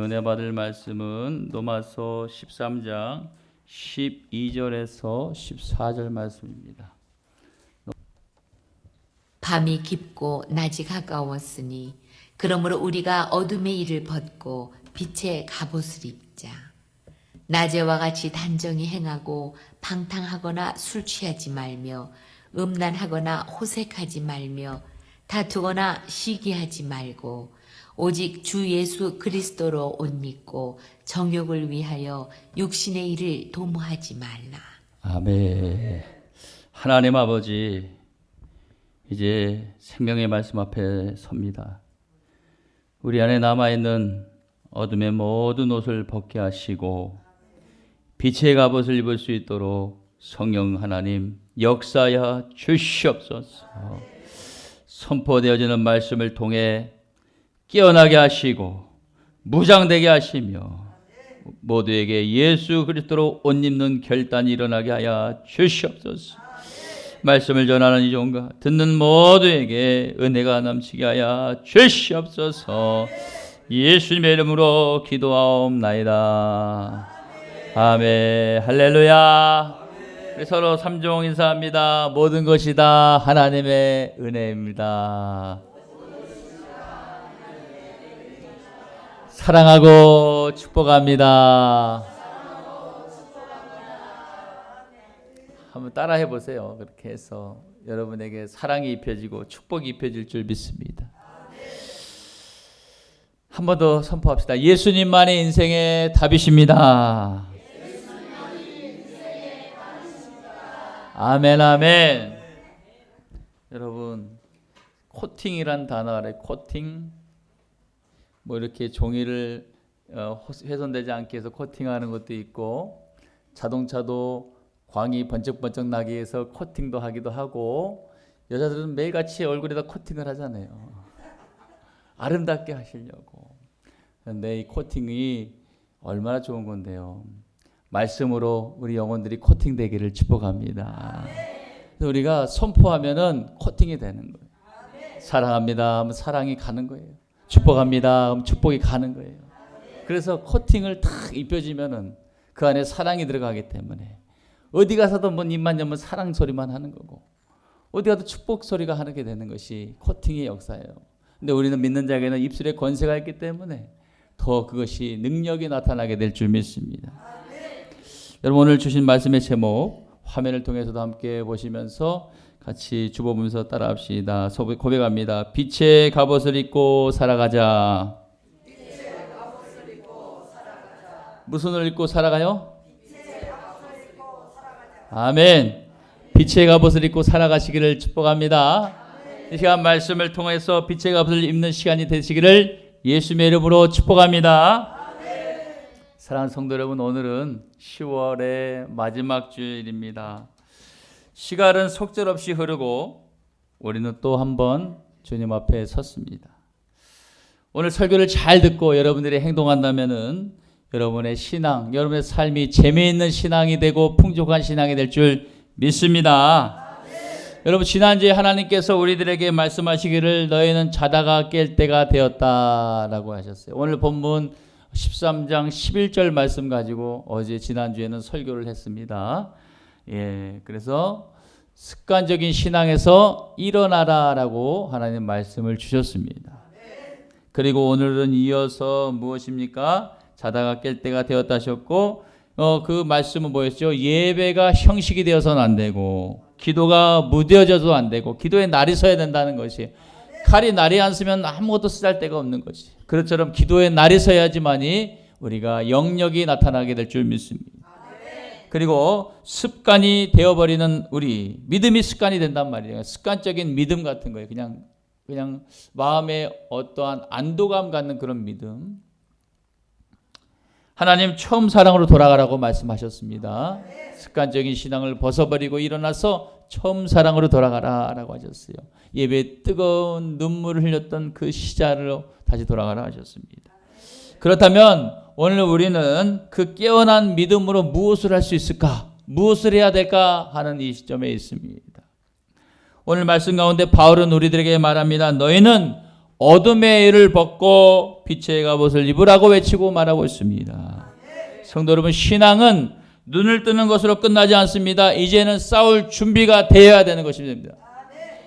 은혜 받을 말씀은 로마서 13장 12절에서 14절 말씀입니다. 밤이 깊고 낮이 가까웠으니 그러므로 우리가 어둠의 일을 벗고 빛의 갑옷을 입자. 낮에와 같이 단정히 행하고 방탕하거나 술 취하지 말며 음란하거나 호색하지 말며 다투거나 시기하지 말고 오직 주 예수 그리스도로 옷 입고 정욕을 위하여 육신의 일을 도모하지 말라. 아멘. 하나님 아버지, 이제 생명의 말씀 앞에 섭니다. 우리 안에 남아있는 어둠의 모든 옷을 벗게 하시고 빛의 갑옷을 입을 수 있도록 성령 하나님 역사하여 주시옵소서. 선포되어지는 말씀을 통해 깨어나게 하시고 무장되게 하시며 모두에게 예수 그리스도로 옷 입는 결단이 일어나게 하여 주시옵소서. 말씀을 전하는 이 종과 듣는 모두에게 은혜가 넘치게 하여 주시옵소서. 예수님의 이름으로 기도하옵나이다. 아멘. 할렐루야. 우리 서로 삼종 인사합니다. 모든 것이 다 하나님의 은혜입니다. 사랑하고 축복합니다. 한번 따라 해보세요. 그렇게 해서 여러분에게 사랑이 입혀지고 축복이 입혀질 줄 믿습니다. 한 번 더 선포합시다. 예수님만이 인생의 답이십니다. 아멘, 아멘. 여러분, 코팅이란 단어 알아요? 코팅. 뭐 이렇게 종이를 훼손되지 않게 해서 코팅하는 것도 있고, 자동차도 광이 번쩍번쩍 나기 위해서 코팅도 하기도 하고, 여자들은 매일같이 얼굴에다 코팅을 하잖아요. 아름답게 하시려고. 그런데 이 코팅이 얼마나 좋은 건데요. 말씀으로 우리 영혼들이 코팅되기를 축복합니다. 그래서 우리가 선포하면은 코팅이 되는 거예요. 사랑합니다 하면 사랑이 가는 거예요. 축복합니다 하면 축복이 가는 거예요. 그래서 코팅을 탁 입혀지면은 그 안에 사랑이 들어가기 때문에 어디 가서도 뭐 입만 열면 사랑 소리만 하는 거고 어디 가도 축복 소리가 하게 되는 것이 코팅의 역사예요. 근데 우리는 믿는 자에게는 입술에 권세가 있기 때문에 더 그것이 능력이 나타나게 될 줄 믿습니다. 여러분, 오늘 주신 말씀의 제목 화면을 통해서도 함께 보시면서 같이 주보면서 따라합시다. 고백합니다. 빛의 갑옷을 입고 살아가자. 무슨 옷을 입고 살아가요? 아멘. 빛의 갑옷을 입고 살아가시기를 축복합니다. 이 시간 말씀을 통해서 빛의 갑옷을 입는 시간이 되시기를 예수님의 이름으로 축복합니다. 사랑하는 성도 여러분, 오늘은 10월의 마지막 주일입니다. 시간은 속절없이 흐르고 우리는 또 한 번 주님 앞에 섰습니다. 오늘 설교를 잘 듣고 여러분들이 행동한다면은 여러분의 신앙, 여러분의 삶이 재미있는 신앙이 되고 풍족한 신앙이 될 줄 믿습니다. 여러분, 지난주에 하나님께서 우리들에게 말씀하시기를 너희는 자다가 깰 때가 되었다라고 하셨어요. 오늘 본문 13장 11절 말씀 가지고 어제 지난주에는 설교를 했습니다. 그래서 습관적인 신앙에서 일어나라라고 하나님 말씀을 주셨습니다. 그리고 오늘은 이어서 무엇입니까? 자다가 깰 때가 되었다 하셨고 그 말씀은 뭐였죠? 예배가 형식이 되어서는 안 되고 기도가 무뎌져도 안 되고 기도에 날이 서야 된다는 것이에요. 칼이 날이 안 서면 아무것도 쓰잘 데가 없는 것이. 그것처럼 기도에 날이 서야지만이 우리가 영역이 나타나게 될 줄 믿습니다. 그리고 습관이 되어버리는 우리 믿음이 습관이 된단 말이에요. 습관적인 믿음 같은 거예요. 그냥 마음에 어떠한 안도감 갖는 그런 믿음. 하나님 처음 사랑으로 돌아가라고 말씀하셨습니다. 습관적인 신앙을 벗어버리고 일어나서 처음 사랑으로 돌아가라라고 하셨어요. 예배에 뜨거운 눈물을 흘렸던 그 시절로 다시 돌아가라 하셨습니다. 그렇다면 오늘 우리는 그 깨어난 믿음으로 무엇을 할 수 있을까? 무엇을 해야 될까? 하는 이 시점에 있습니다. 오늘 말씀 가운데 바울은 우리들에게 말합니다. 너희는 어둠의 일을 벗고 빛의 갑옷을 입으라고 외치고 말하고 있습니다. 성도 여러분, 신앙은 눈을 뜨는 것으로 끝나지 않습니다. 이제는 싸울 준비가 되어야 되는 것입니다.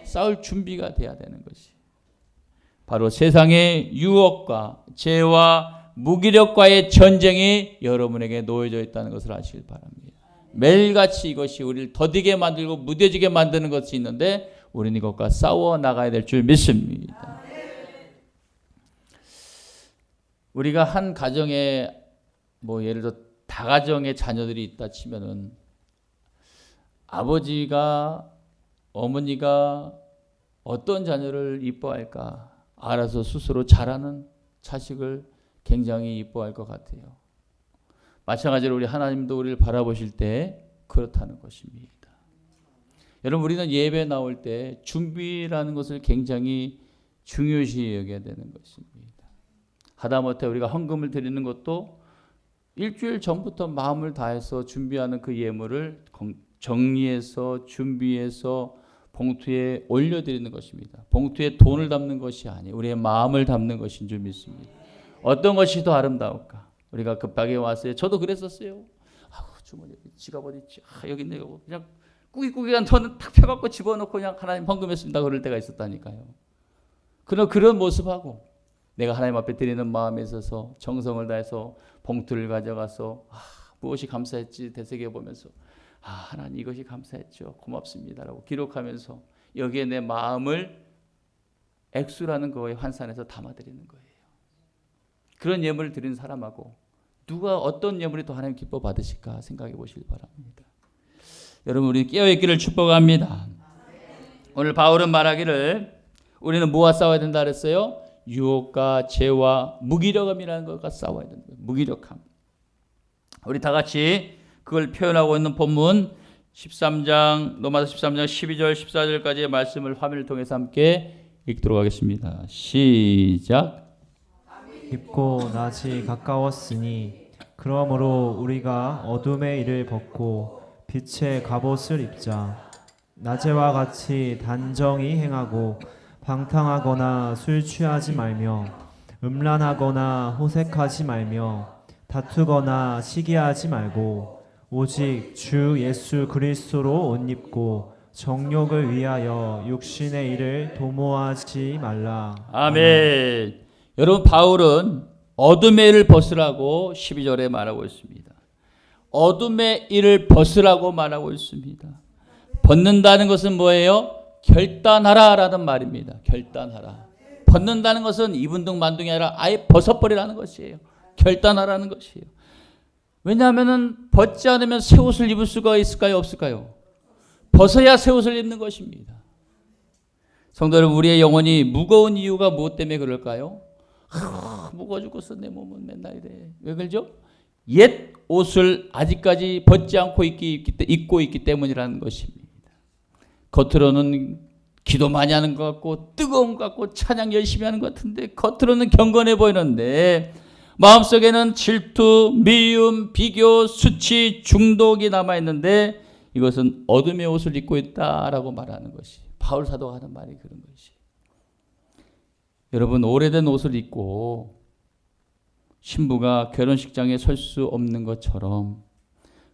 싸울 준비가 되어야 되는 것이 바로 세상의 유혹과 죄와 무기력과의 전쟁이 여러분에게 놓여져 있다는 것을 아시길 바랍니다. 매일같이 이것이 우리를 더디게 만들고 무뎌지게 만드는 것이 있는데 우리는 이것과 싸워 나가야 될 줄 믿습니다. 우리가 한 가정에 예를 들어 다가정의 자녀들이 있다 치면은 아버지가 어머니가 어떤 자녀를 이뻐할까 알아서 스스로 자라는 자식을 굉장히 이뻐할 것 같아요. 마찬가지로 우리 하나님도 우리를 바라보실 때 그렇다는 것입니다. 여러분, 우리는 예배 나올 때 준비라는 것을 굉장히 중요시 여겨야 되는 것입니다. 하다못해 우리가 헌금을 드리는 것도 일주일 전부터 마음을 다해서 준비하는 그 예물을 정리해서 준비해서 봉투에 올려드리는 것입니다. 봉투에 돈을 담는 것이 아니에요. 우리의 마음을 담는 것인 줄 믿습니다. 어떤 것이 더 아름다울까? 우리가 급하게 왔어요. 저도 그랬었어요. 주머니 지갑 어디 있지? 여기 있네. 그냥 꾸깃꾸깃한 돈은 탁 펴갖고 집어넣고 그냥 하나님 헌금했습니다. 그럴 때가 있었다니까요. 그런 모습하고 내가 하나님 앞에 드리는 마음에 있어서 정성을 다해서 봉투를 가져가서 무엇이 감사했지 되새겨보면서 하나님 이것이 감사했죠. 고맙습니다라고 기록하면서 여기에 내 마음을 액수라는 거에 환산해서 담아드리는 거예요. 그런 예물을 드리는 사람하고 누가 어떤 예물이 더 하나님 기뻐 받으실까 생각해 보시기 바랍니다. 여러분, 우리 깨어있기를 축복합니다. 오늘 바울은 말하기를 우리는 뭐와 싸워야 된다 그랬어요? 유혹과 죄와 무기력함이라는 것과 싸워야 된다. 무기력함. 우리 다 같이 그걸 표현하고 있는 본문 13장 로마서 13장 12절 14절까지의 말씀을 화면을 통해서 함께 읽도록 하겠습니다. 시작. 깊고 낮이 가까웠으니 그러므로 우리가 어둠의 일을 벗고 빛의 갑옷을 입자. 낮에와 같이 단정히 행하고 방탕하거나 술 취하지 말며 음란하거나 호색하지 말며 다투거나 시기하지 말고 오직 주 예수 그리스도로 옷 입고 정욕을 위하여 육신의 일을 도모하지 말라. 아멘. 여러분, 바울은 어둠의 일을 벗으라고 12절에 말하고 있습니다. 어둠의 일을 벗으라고 말하고 있습니다. 벗는다는 것은 뭐예요? 결단하라 라는 말입니다. 결단하라. 벗는다는 것은 이분둥 만둥이 아니라 아예 벗어버리라는 것이에요. 결단하라는 것이에요. 왜냐하면 벗지 않으면 새 옷을 입을 수가 있을까요? 없을까요? 벗어야 새 옷을 입는 것입니다. 성도 여러분, 우리의 영혼이 무거운 이유가 무엇 때문에 그럴까요? 무거워 죽겠어. 내 몸은 맨날 이래. 왜 그러죠? 옛 옷을 아직까지 벗지 않고 입고 있기 때문이라는 것입니다. 겉으로는 기도 많이 하는 것 같고 뜨거운 것 같고 찬양 열심히 하는 것 같은데 겉으로는 경건해 보이는데 마음속에는 질투, 미움, 비교, 수치, 중독이 남아있는데 이것은 어둠의 옷을 입고 있다라고 말하는 것이 바울 사도가 하는 말이 그런 것이. 여러분, 오래된 옷을 입고 신부가 결혼식장에 설 수 없는 것처럼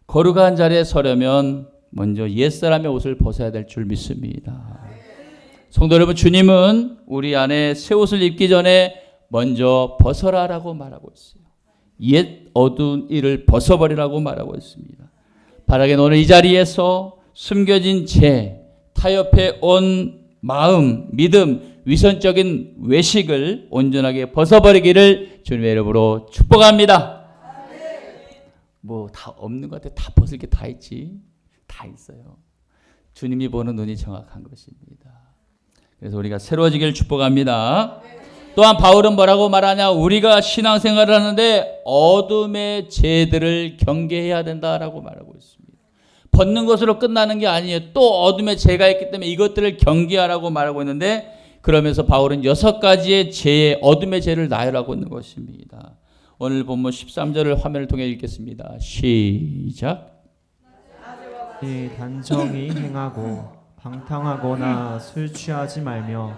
거룩한 자리에 서려면 먼저 옛사람의 옷을 벗어야 될 줄 믿습니다. 성도 여러분, 주님은 우리 안에 새 옷을 입기 전에 먼저 벗어라라고 말하고 있어요. 옛 어두운 일을 벗어버리라고 말하고 있습니다. 바라기는 오늘 이 자리에서 숨겨진 죄, 타협해 온 마음, 믿음, 위선적인 외식을 온전하게 벗어버리기를 주님의 이름으로 축복합니다. 다 없는 것 같아. 다 벗을 게 다 있지. 다 있어요. 주님이 보는 눈이 정확한 것입니다. 그래서 우리가 새로워지기를 축복합니다. 또한 바울은 뭐라고 말하냐? 우리가 신앙생활을 하는데 어둠의 죄들을 경계해야 된다라고 말하고 있습니다. 벗는 것으로 끝나는 게 아니에요. 또 어둠의 죄가 있기 때문에 이것들을 경계하라고 말하고 있는데 그러면서 바울은 6가지의 죄의 어둠의 죄를 나열하고 있는 것입니다. 오늘 본문 13절을 화면을 통해 읽겠습니다. 시작. 단정히 행하고 방탕하거나 술 취하지 말며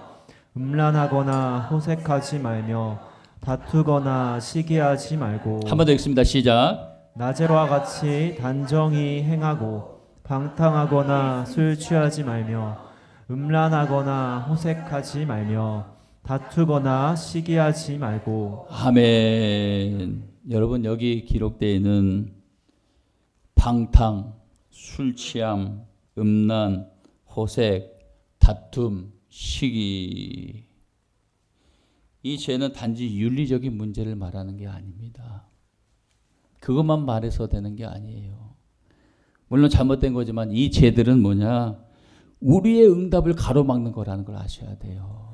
음란하거나 호색하지 말며 다투거나 시기하지 말고 한 번 더 읽습니다. 시작. 낮에와 같이 단정히 행하고 방탕하거나 술 취하지 말며 음란하거나 호색하지 말며 다투거나 시기하지 말고. 아멘. 여러분 여기 기록되어 있는 방탕, 술 취함, 음란, 호색, 다툼, 시기, 이 죄는 단지 윤리적인 문제를 말하는 게 아닙니다. 그것만 말해서 되는 게 아니에요. 물론 잘못된 거지만 이 죄들은 뭐냐? 우리의 응답을 가로막는 거라는 걸 아셔야 돼요.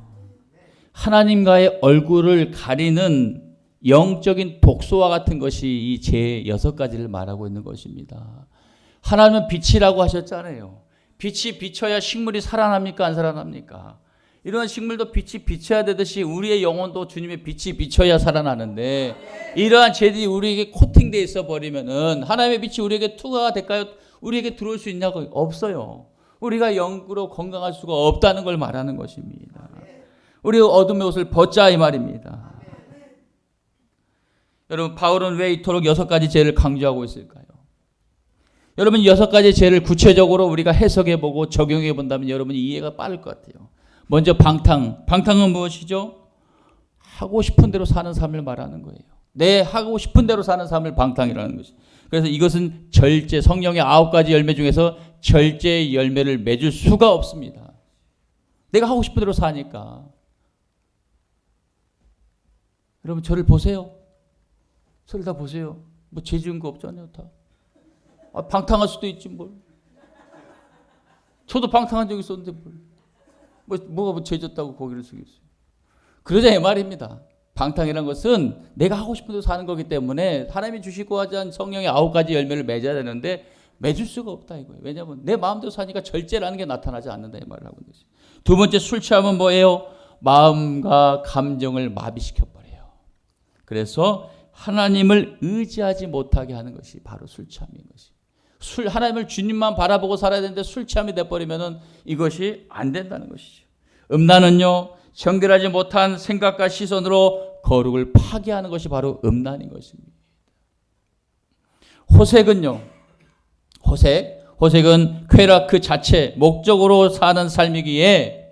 하나님과의 얼굴을 가리는 영적인 독소와 같은 것이 이 죄 6가지를 말하고 있는 것입니다. 하나님은 빛이라고 하셨잖아요. 빛이 비춰야 식물이 살아납니까? 안 살아납니까? 이런 식물도 빛이 비춰야 되듯이 우리의 영혼도 주님의 빛이 비춰야 살아나는데, 이러한 죄들이 우리에게 코팅되어 있어 버리면은 하나님의 빛이 우리에게 투과가 될까요? 우리에게 들어올 수 있냐고? 없어요. 우리가 영으로 건강할 수가 없다는 걸 말하는 것입니다. 우리가 어둠의 옷을 벗자 이 말입니다. 여러분, 바울은 왜 이토록 6가지 죄를 강조하고 있을까요? 여러분, 6가지 죄를 구체적으로 우리가 해석해보고 적용해본다면 여러분이 이해가 빠를 것 같아요. 먼저 방탕. 방탕은 무엇이죠? 하고 싶은 대로 사는 삶을 말하는 거예요. 내 하고 싶은 대로 사는 삶을 방탕이라는 것이. 그래서 이것은 절제, 성령의 9가지 열매 중에서 절제의 열매를 맺을 수가 없습니다. 내가 하고 싶은 대로 사니까. 여러분, 저를 보세요. 저를 다 보세요. 뭐 죄 지은 거 없잖아요, 다. 방탕할 수도 있지 뭘. 저도 방탕한 적 있었는데 뭐가 뭐 죄졌다고 거기를 쓰겠어요. 그러자 이 말입니다. 방탕이라는 것은 내가 하고 싶은 대로 사는 거기 때문에 하나님이 주시고 하지 않은 성령의 9가지 열매를 맺어야 되는데 맺을 수가 없다 이거예요. 왜냐하면 내 마음대로 사니까 절제라는 게 나타나지 않는다 이 말을 하고 있는 것이죠. 두 번째, 술 취하면 뭐예요? 마음과 감정을 마비시켜 버려요. 그래서 하나님을 의지하지 못하게 하는 것이 바로 술 취함인 것이. 하나님을 주님만 바라보고 살아야 되는데 술 취함이 돼버리면은 이것이 안 된다는 것이죠. 음란은요, 정결하지 못한 생각과 시선으로 거룩을 파괴하는 것이 바로 음란인 것입니다. 호색은요, 호색은 쾌락 그 자체, 목적으로 사는 삶이기에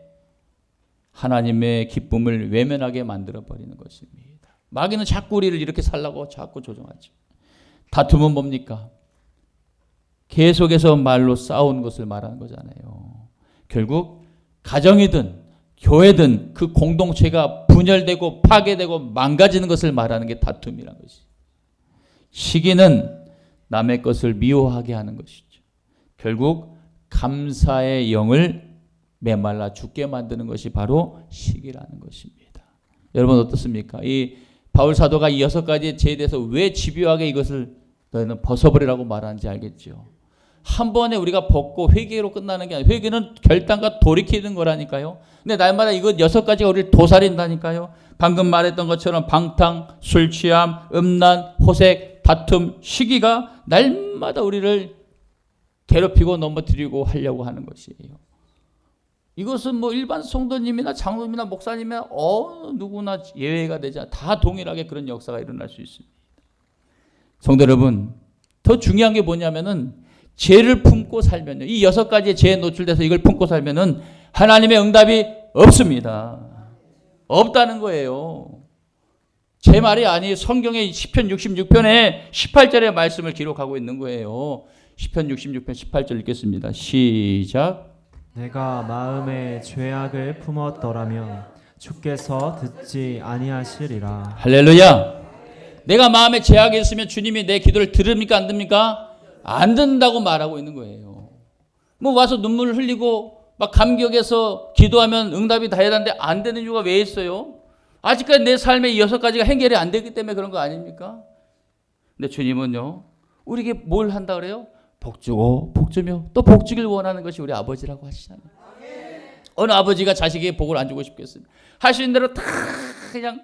하나님의 기쁨을 외면하게 만들어 버리는 것입니다. 마귀는 자꾸 우리를 이렇게 살라고 자꾸 조종하죠. 다툼은 뭡니까? 계속해서 말로 싸우는 것을 말하는 거잖아요. 결국 가정이든 교회든 그 공동체가 분열되고 파괴되고 망가지는 것을 말하는 게 다툼이라는 것이. 시기는 남의 것을 미워하게 하는 것이죠. 결국 감사의 영을 메말라 죽게 만드는 것이 바로 시기라는 것입니다. 여러분 어떻습니까? 이 바울 사도가 이 6가지 죄에 대해서 왜 집요하게 이것을 너희는 벗어버리라고 말하는지 알겠죠? 한 번에 우리가 벗고 회개로 끝나는 게 아니라 회개는 결단과 돌이키는 거라니까요. 근데 날마다 이거 6가지가 우리를 도사린다니까요. 방금 말했던 것처럼 방탕, 술 취함, 음란, 호색, 다툼, 시기가 날마다 우리를 괴롭히고 넘어뜨리고 하려고 하는 것이에요. 이것은 뭐 일반 성도님이나 장로님이나 목사님이나 어느 누구나 예외가 되지 않아 다 동일하게 그런 역사가 일어날 수 있습니다. 성도 여러분, 더 중요한 게 뭐냐면은 죄를 품고 살면요, 이 6가지의 죄에 노출돼서 이걸 품고 살면은 하나님의 응답이 없습니다. 없다는 거예요. 제 말이 아니에요. 성경의 시편 66편에 18절의 말씀을 기록하고 있는 거예요. 시편 66편 18절 읽겠습니다. 시작. 내가 마음에 죄악을 품었더라면 주께서 듣지 아니하시리라. 할렐루야. 내가 마음에 죄악이 있으면 주님이 내 기도를 들읍니까 안 듣습니까? 안 듣는다고 말하고 있는 거예요. 뭐 와서 눈물을 흘리고 막 감격해서 기도하면 응답이 다 해야 하는데 안 되는 이유가 왜 있어요? 아직까지 내 삶의 이 6가지가 해결이 안 되기 때문에 그런 거 아닙니까? 근데 주님은요, 우리에게 뭘 한다 그래요? 복주고 복주며 또 복주길 원하는 것이 우리 아버지라고 하시잖아요. 어느 아버지가 자식에게 복을 안 주고 싶겠습니까? 할 수 있는 대로 다 그냥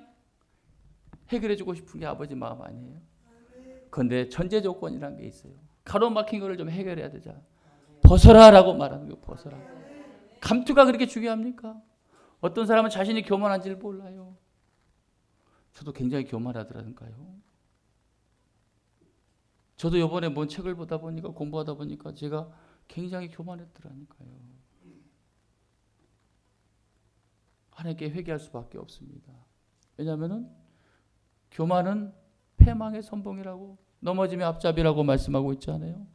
해결해 주고 싶은 게 아버지 마음 아니에요? 그런데 전제 조건이라는 게 있어요. 가로막힌 거를 좀 해결해야 되잖아. 벗어라라고 말하는 거예요. 벗어라. 감투가 그렇게 중요합니까? 어떤 사람은 자신이 교만한지를 몰라요. 저도 굉장히 교만하더라니까요. 저도 이번에 뭔 책을 보다 보니까 공부하다 보니까 제가 굉장히 교만했더라니까요. 하나님께 회개할 수밖에 없습니다. 왜냐하면 교만은 패망의 선봉이라고, 넘어짐의 앞잡이라고 말씀하고 있잖아요.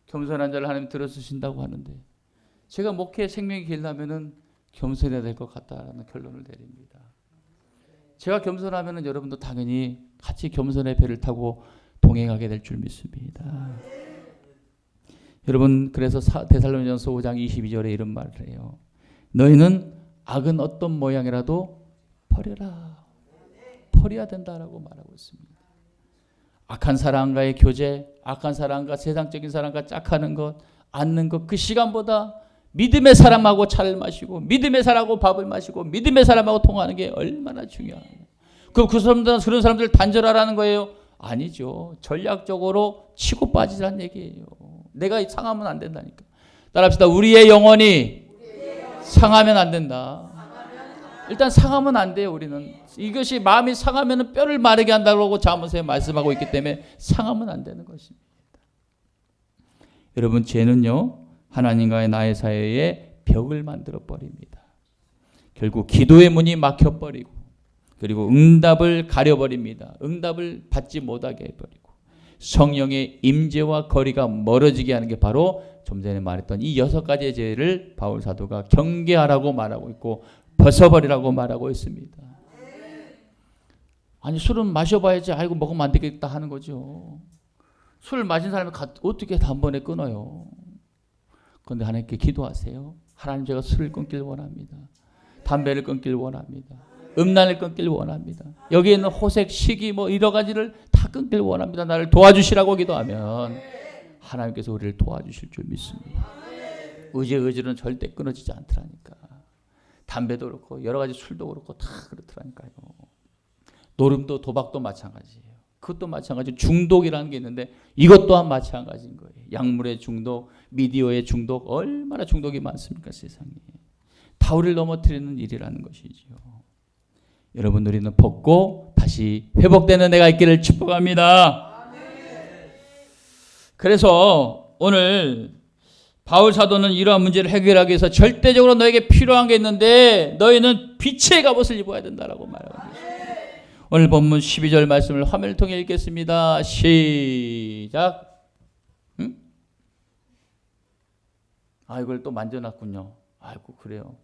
겸손한 자를 하나님 들어주신다고 하는데, 제가 목회의 생명이 길려면 겸손해야 될 것 같다라는 결론을 내립니다. 제가 겸손하면 여러분도 당연히 같이 겸손의 배를 타고 동행하게 될 줄 믿습니다. 여러분, 그래서 데살로니가전서 5장 22절에 이런 말을 해요. 너희는 악은 어떤 모양이라도 버려라. 버려야 된다라고 말하고 있습니다. 악한 사람과의 교제, 악한 사람과 세상적인 사람과 짝하는 것, 앉는 것, 그 시간보다 믿음의 사람하고 차를 마시고, 믿음의 사람하고 밥을 마시고, 믿음의 사람하고 통하는 게 얼마나 중요해요. 그럼 그런 사람들 단절하라는 거예요? 아니죠. 전략적으로 치고 빠지라는 얘기예요. 내가 상하면 안 된다니까. 따라합시다. 우리의 영혼이 상하면 안 된다. 일단 상하면 안 돼요. 우리는 이것이 마음이 상하면 뼈를 마르게 한다고 잠언서에 말씀하고 있기 때문에 상하면 안 되는 것입니다. 여러분, 죄는요 하나님과의 나의 사이에 벽을 만들어 버립니다. 결국 기도의 문이 막혀 버리고, 그리고 응답을 가려 버립니다. 응답을 받지 못하게 해 버리고, 성령의 임재와 거리가 멀어지게 하는 게 바로 좀 전에 말했던 이 6가지의 죄를 바울 사도가 경계하라고 말하고 있고 벗어버리라고 말하고 있습니다. 아니, 술은 마셔봐야지 아이고 먹으면 안 되겠다 하는 거죠. 술 마신 사람이 어떻게 단번에 끊어요. 그런데 하나님께 기도하세요. 하나님, 제가 술을 끊길 원합니다. 담배를 끊길 원합니다. 음란을 끊길 원합니다. 여기 있는 호색, 시기 여러 가지를 다 끊길 원합니다. 나를 도와주시라고 기도하면 하나님께서 우리를 도와주실 줄 믿습니다. 의지는 절대 끊어지지 않더라니까. 담배도 그렇고 여러 가지 술도 그렇고 다 그렇더라니까요. 노름도 도박도 마찬가지예요. 그것도 마찬가지. 중독이라는 게 있는데 이것 또한 마찬가지인 거예요. 약물의 중독, 미디어의 중독, 얼마나 중독이 많습니까, 세상에. 다 우리를 넘어뜨리는 일이라는 것이죠. 여러분, 우리는 벗고 다시 회복되는 내가 있기를 축복합니다. 그래서 오늘 바울 사도는 이러한 문제를 해결하기 위해서 절대적으로 너에게 필요한 게 있는데 너희는 빛의 갑옷을 입어야 된다라고 말하고 있습니다. 오늘 본문 12절 말씀을 화면을 통해 읽겠습니다. 시작. 이걸 또 만져놨군요. 아이고, 그래요.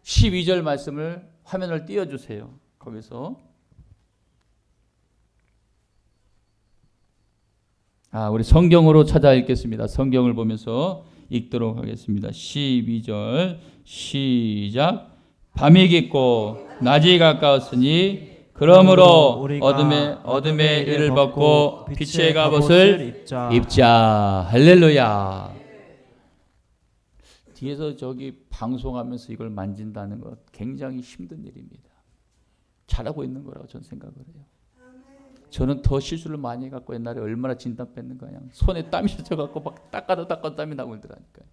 12절 말씀을 화면을 띄워주세요. 거기서 우리 성경으로 찾아 읽겠습니다. 성경을 보면서 읽도록 하겠습니다. 12절 시작. 밤이 깊고 낮이 가까웠으니 그러므로 어둠의 일을 벗고 빛의 갑옷을 입자. 할렐루야. 뒤에서 저기 방송하면서 이걸 만진다는 것 굉장히 힘든 일입니다. 잘하고 있는 거라고 저는 생각을 해요. 저는 더 실수를 많이 해갖고 옛날에 얼마나 진땀 뺐는 거야. 손에 땀이 젖어갖고 막 닦아도 땀이 나고 그러더라니까요.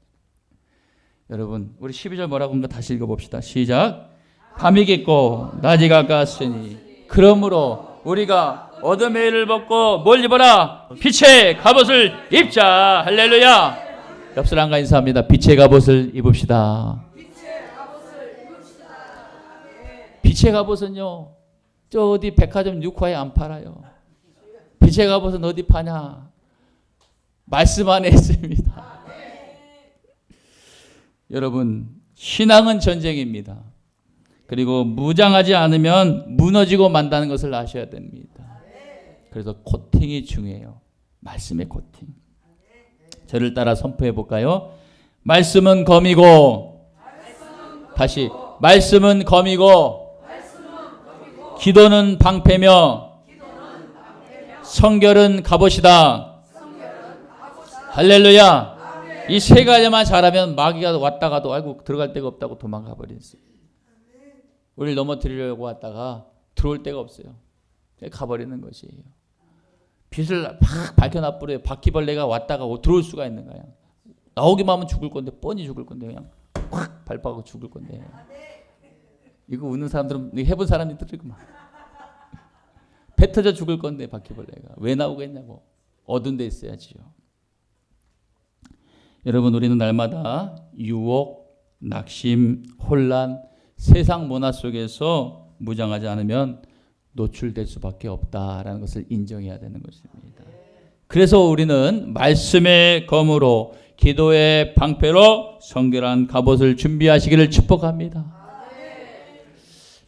여러분, 우리 12절 뭐라고 하는가 다시 읽어봅시다. 시작. 밤이 깊고 낮이 가까웠으니 그러므로 우리가 어둠의 일을 벗고 뭘 입어라? 빛의 갑옷을 입자. 할렐루야. 옆 사람과 인사합니다. 빛의 갑옷을 입읍시다. 빛의 갑옷은요, 저 어디 백화점 6화에 안 팔아요. 빛의 갑옷은 어디 파냐? 말씀 안에 있습니다. 여러분, 신앙은 전쟁입니다. 그리고 무장하지 않으면 무너지고 만다는 것을 아셔야 됩니다. 그래서 코팅이 중요해요. 말씀의 코팅. 저를 따라 선포해 볼까요? 말씀은 검이고, 다시 말씀은 검이고, 기도는 방패며, 성결은 갑옷이다. 할렐루야. 이 세 가지만 잘하면 마귀가 왔다가도 아이고 들어갈 데가 없다고 도망가 버렸어요. 우리를 넘어뜨리려고 왔다가 들어올 데가 없어요. 가버리는 것이에요. 빛을 막 밝혀놔버려요. 바퀴벌레가 왔다가 들어올 수가 있는 거야. 나오기만 하면 죽을 건데, 뻔히 죽을 건데 그냥 확 밟아가고 죽을 건데. 이거 웃는 사람들은 해본 사람들이구만. 배 터져 죽을 건데 바퀴벌레가 왜 나오겠냐고. 어두운 데 있어야지요. 여러분 우리는 날마다 유혹, 낙심, 혼란, 세상 문화 속에서 무장하지 않으면 노출될 수밖에 없다라는 것을 인정해야 되는 것입니다. 그래서 우리는 말씀의 검으로 기도의 방패로 성결한 갑옷을 준비하시기를 축복합니다.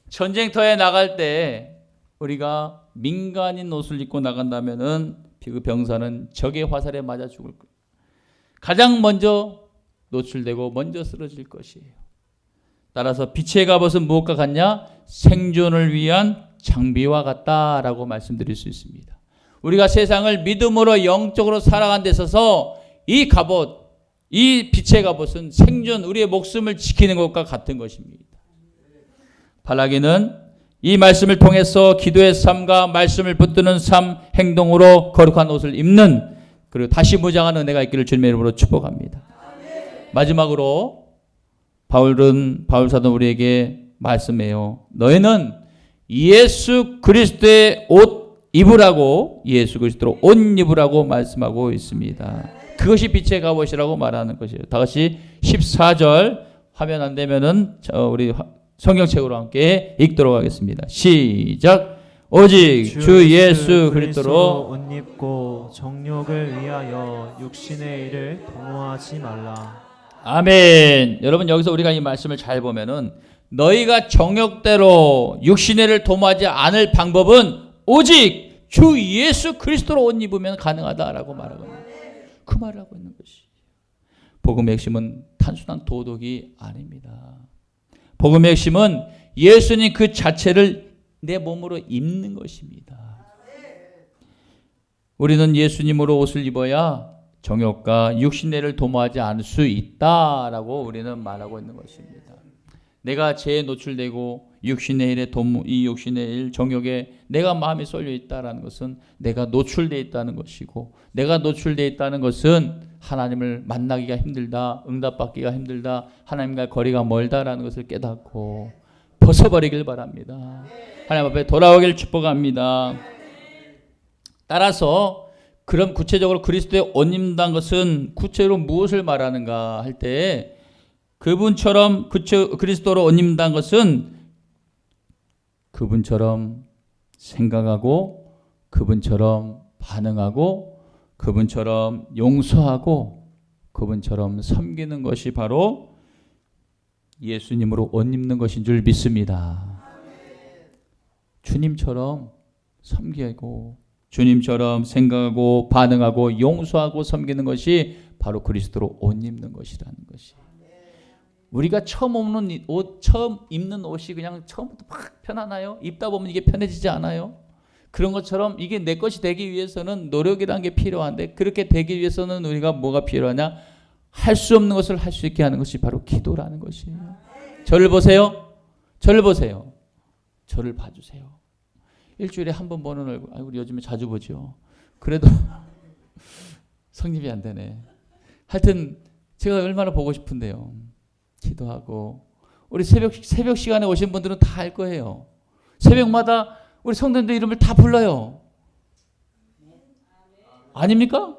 전쟁터에 나갈 때 우리가 민간인 옷을 입고 나간다면은 그 병사는 적의 화살에 맞아 죽을 거예요. 가장 먼저 노출되고 먼저 쓰러질 것이에요. 따라서 빛의 갑옷은 무엇과 같냐? 생존을 위한 장비와 같다라고 말씀드릴 수 있습니다. 우리가 세상을 믿음으로 영적으로 살아가는 데 있어서 이 갑옷, 이 빛의 갑옷은 생존, 우리의 목숨을 지키는 것과 같은 것입니다. 바라기는 이 말씀을 통해서 기도의 삶과 말씀을 붙드는 삶, 행동으로 거룩한 옷을 입는 그리고 다시 무장하는 은혜가 있기를 주님의 이름으로 축복합니다. 마지막으로 바울 사도 우리에게 말씀해요. 너희는 예수 그리스도의 옷 입으라고, 예수 그리스도로 옷 입으라고 말씀하고 있습니다. 그것이 빛의 갑옷이라고 말하는 것이에요. 다같이 14절 화면 안 되면은 우리 성경책으로 함께 읽도록 하겠습니다. 시작. 오직 주 예수 그리스도로 옷 입고 정욕을 위하여 육신의 일을 도모하지 말라. 아멘. 여러분 여기서 우리가 이 말씀을 잘 보면은 너희가 정욕대로 육신의 일을 도모하지 않을 방법은 오직 주 예수 그리스도로 옷 입으면 가능하다라고 말하거든요. 그 말을 하고 있는 것이. 복음의 핵심은 단순한 도덕이 아닙니다. 복음의 핵심은 예수님 그 자체를 내 몸으로 입는 것입니다. 우리는 예수님으로 옷을 입어야 정욕과 육신애를 도모하지 않을 수 있다라고 우리는 말하고 있는 것입니다. 내가 죄에 노출되고 육신의 일에 이 육신의 일 정욕에 내가 마음이 쏠려 있다라는 것은 내가 노출되어 있다는 것이고, 내가 노출되어 있다는 것은 하나님을 만나기가 힘들다, 응답받기가 힘들다, 하나님과 거리가 멀다라는 것을 깨닫고 벗어버리길 바랍니다. 하나님 앞에 돌아오길 축복합니다. 따라서 그럼 구체적으로 그리스도의 옷 입는다는 것은 구체적으로 무엇을 말하는가 할 때, 그분처럼 그리스도로 옷 입는다는 것은 그분처럼 생각하고, 그분처럼 반응하고, 그분처럼 용서하고, 그분처럼 섬기는 것이 바로 예수님으로 옷 입는 것인 줄 믿습니다. 주님처럼 섬기고, 주님처럼 생각하고, 반응하고, 용서하고, 섬기는 것이 바로 그리스도로 옷 입는 것이라는 것이. 우리가 처음 입는 옷이 그냥 처음부터 막 편하나요? 입다 보면 이게 편해지지 않아요? 그런 것처럼 이게 내 것이 되기 위해서는 노력이라는 게 필요한데, 그렇게 되기 위해서는 우리가 뭐가 필요하냐? 할 수 없는 것을 할 수 있게 하는 것이 바로 기도라는 것이에요. 저를 보세요. 저를 보세요. 저를 봐주세요. 일주일에 한 번 보는 얼굴, 우리 요즘에 자주 보죠. 그래도 성립이 안 되네. 하여튼 제가 얼마나 보고 싶은데요. 기도하고, 우리 새벽 시간에 오신 분들은 다 알 거예요. 새벽마다 우리 성도님들 이름을 다 불러요. 아닙니까?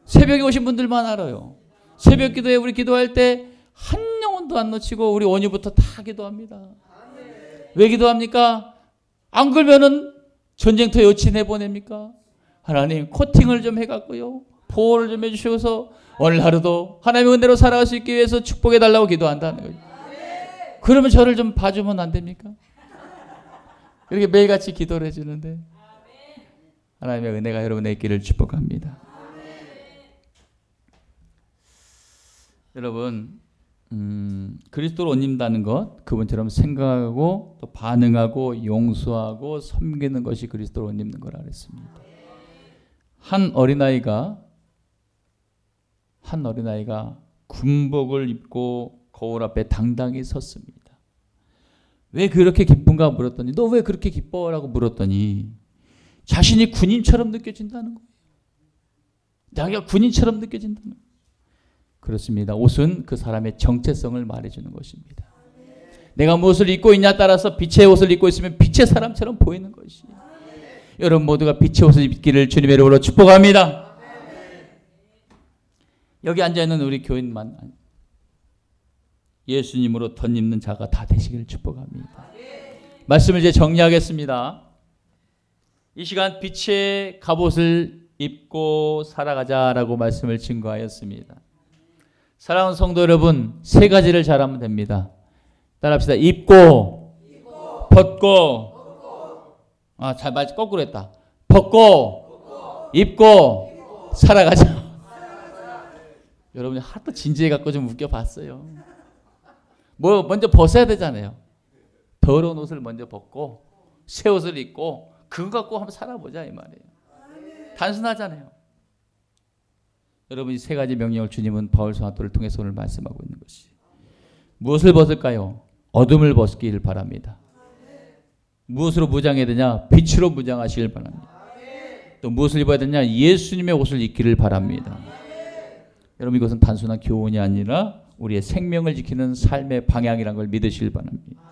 새벽에 오신 분들만 알아요. 새벽 기도에 우리 기도할 때 한 영혼도 안 놓치고 우리 원유부터 다 기도합니다. 왜 기도합니까? 안 그러면은 전쟁터에 어찌 내보냅니까? 하나님 코팅을 좀 해갖고요, 보호를 좀 해주셔서 오늘 하루도 하나님의 은혜로 살아갈 수 있기 위해서 축복해달라고 기도한다는 거예요. 그러면 저를 좀 봐주면 안 됩니까? 이렇게 매일같이 기도를 해주는데, 하나님의 은혜가 여러분의 있기를 축복합니다. 여러분, 그리스도로 옷 입는다는 것, 그분처럼 생각하고 또 반응하고 용서하고 섬기는 것이 그리스도로 옷 입는 거라 그랬습니다. 한 어린아이가 군복을 입고 거울 앞에 당당히 섰습니다. 왜 그렇게 기쁜가 물었더니, 너 왜 그렇게 기뻐? 라고 물었더니 자신이 군인처럼 느껴진다는 거예요. 자기가 군인처럼 느껴진다는 거예요. 그렇습니다. 옷은 그 사람의 정체성을 말해주는 것입니다. 내가 무엇을 입고 있냐에 따라서 빛의 옷을 입고 있으면 빛의 사람처럼 보이는 것이. 여러분 모두가 빛의 옷을 입기를 주님의 이름으로 축복합니다. 여기 앉아있는 우리 교인만 예수님으로 덧입는 자가 다 되시기를 축복합니다. 말씀을 이제 정리하겠습니다. 이 시간 빛의 갑옷을 입고 살아가자라고 말씀을 증거하였습니다. 사랑하는 성도 여러분, 세 가지를 잘하면 됩니다. 따라합시다. 입고, 벗고, 잘 말 거꾸로 했다. 벗고, 입고, 살아가자. 여러분이 하도 진지해 갖고 좀 웃겨봤어요. 먼저 벗어야 되잖아요. 더러운 옷을 먼저 벗고 새 옷을 입고 그거 갖고 한번 살아보자 이 말이에요. 단순하잖아요. 여러분 이 세 가지 명령을 주님은 바울 사도를 통해서 오늘 말씀하고 있는 것이 무엇을 벗을까요? 어둠을 벗기를 바랍니다. 무엇으로 무장해야 되냐? 빛으로 무장하시길 바랍니다. 또 무엇을 입어야 되냐? 예수님의 옷을 입기를 바랍니다. 여러분 이것은 단순한 교훈이 아니라 우리의 생명을 지키는 삶의 방향이라는 걸 믿으시길 바랍니다.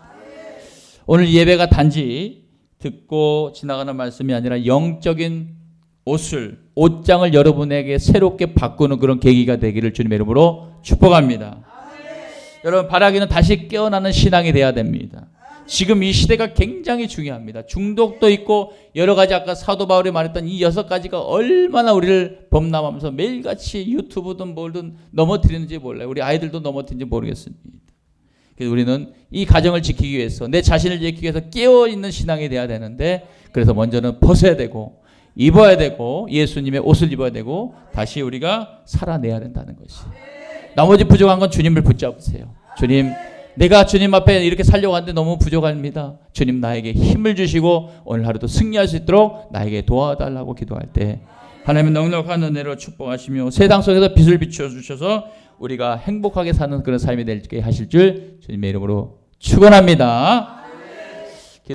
오늘 예배가 단지 듣고 지나가는 말씀이 아니라 영적인 옷장을 여러분에게 새롭게 바꾸는 그런 계기가 되기를 주님의 이름으로 축복합니다. 여러분 바라기는 다시 깨어나는 신앙이 돼야 됩니다. 지금 이 시대가 굉장히 중요합니다. 중독도 있고 여러 가지 아까 사도 바울이 말했던 이 6가지가 얼마나 우리를 범람하면서 매일같이 유튜브든 뭘든 넘어뜨리는지 몰라요. 우리 아이들도 넘어뜨리는지 모르겠습니다. 그래서 우리는 이 가정을 지키기 위해서 내 자신을 지키기 위해서 깨어있는 신앙이 돼야 되는데 그래서 먼저는 벗어야 되고 입어야 되고 예수님의 옷을 입어야 되고 다시 우리가 살아내야 된다는 것이. 나머지 부족한 건 주님을 붙잡으세요. 주님 내가 주님 앞에 이렇게 살려고 하는데 너무 부족합니다. 주님 나에게 힘을 주시고 오늘 하루도 승리할 수 있도록 나에게 도와달라고 기도할 때 하나님은 넉넉한 은혜로 축복하시며 세상 속에서 빛을 비춰주셔서 우리가 행복하게 사는 그런 삶이 되게 하실 줄 주님의 이름으로 축원합니다.